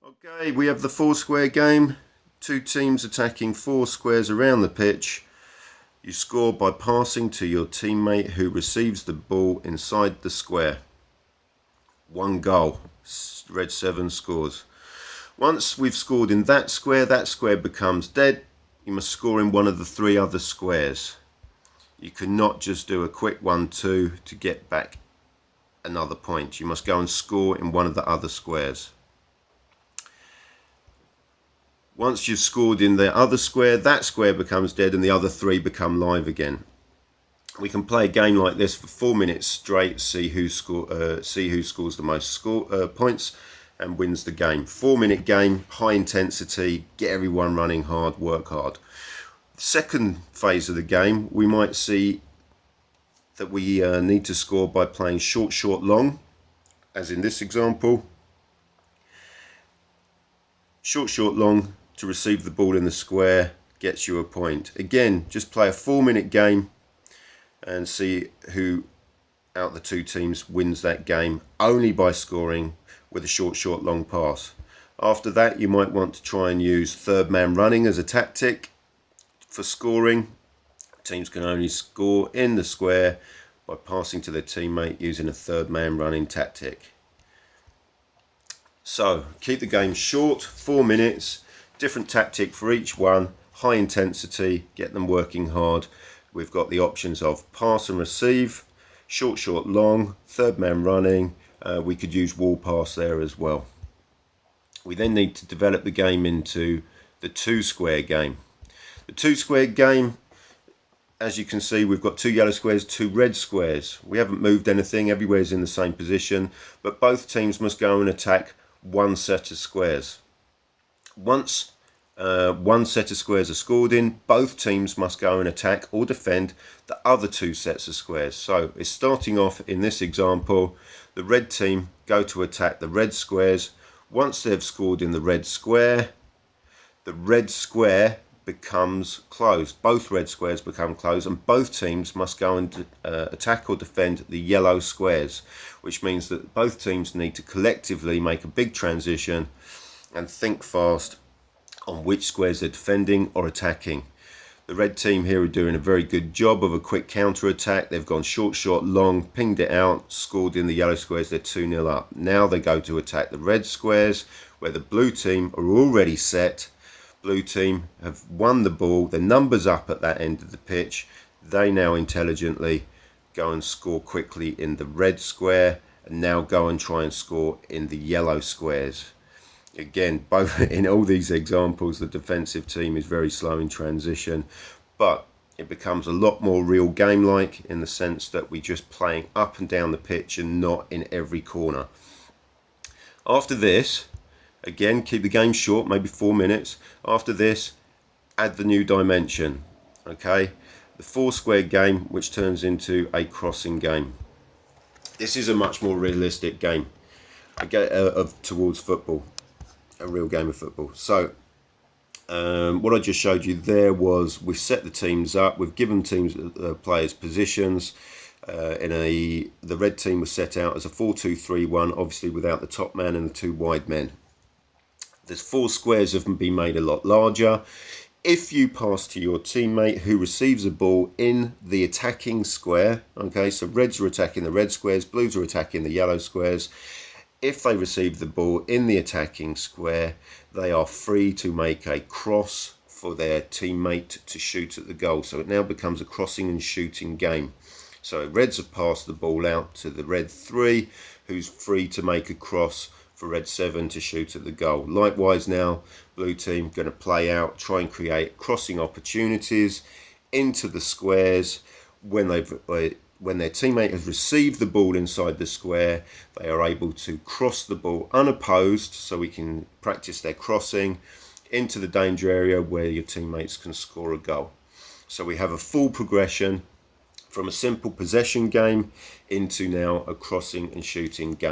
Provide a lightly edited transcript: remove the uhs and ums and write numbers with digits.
Okay, we have the 4-square game. Two teams attacking 4 squares around the pitch. You score by passing to your teammate who receives the ball inside the square. 1 goal. Red 7 scores. Once we've scored in that square becomes dead. You must score in one of the 3 other squares. You cannot just do a quick 1-2 to get back another point. You must go and score in one of the other squares. Once you've scored in the other square, that square becomes dead and the other 3 become live again. We can play a game like this for 4 minutes straight, see who scores the most points and wins the game. 4-minute game, high intensity, get everyone running hard, work hard. The second phase of the game, we might see that we need to score by playing short, short, long, as in this example. Short, short, long to receive the ball in the square gets you a point. Again, just play a 4-minute game and see who out the 2 teams wins that game only by scoring with a short, short, long pass. After that, you might want to try and use third man running as a tactic for scoring. Teams can only score in the square by passing to their teammate using a third man running tactic. So keep the game short, 4 minutes, different tactic for each one, high intensity, get them working hard. We've got the options of pass and receive, short, short, long, third man running. We could use wall pass there as well. We then need to develop the game into the 2-square game. The 2-square game, as you can see, we've got 2 yellow squares, 2 red squares. We haven't moved anything, everywhere's in the same position, but both teams must go and attack one set of squares. Once one set of squares are scored in, both teams must go and attack or defend the other 2 sets of squares. So it's starting off in this example, the red team go to attack the red squares. Once they've scored in the red square becomes closed. Both red squares become closed and both teams must go and attack or defend the yellow squares, which means that both teams need to collectively make a big transition and think fast on which squares they're defending or attacking. The red team here are doing a very good job of a quick counter attack. They've gone short, short, long, pinged it out, scored in the yellow squares. They're 2-0 up. Now they go to attack the red squares where the blue team are already set. Blue team have won the ball, their numbers up at that end of the pitch. They now intelligently go and score quickly in the red square and now go and try and score in the yellow squares. Again, both in all these examples, the defensive team is very slow in transition, but it becomes a lot more real game-like in the sense that we're just playing up and down the pitch and not in every corner. After this, again, keep the game short, maybe 4 minutes. After this, add the new dimension, okay? The 4-square game, which turns into a crossing game. This is a much more realistic game towards football, a real game of football. So, what I just showed you there was we've set the teams up, we've given players positions. The red team was set out as a 4-2-3-1, obviously without the top man and the 2 wide men. There's 4 squares have been made a lot larger. If you pass to your teammate who receives a ball in the attacking square, okay, so reds are attacking the red squares, blues are attacking the yellow squares. If they receive the ball in the attacking square, they are free to make a cross for their teammate to shoot at the goal. So it now becomes a crossing and shooting game. So reds have passed the ball out to the red 3, who's free to make a cross for red 7 to shoot at the goal. Likewise now, blue team going to play out, try and create crossing opportunities into the squares. When their teammate has received the ball inside the square, they are able to cross the ball unopposed, so we can practice their crossing into the danger area where your teammates can score a goal. So we have a full progression from a simple possession game into now a crossing and shooting game.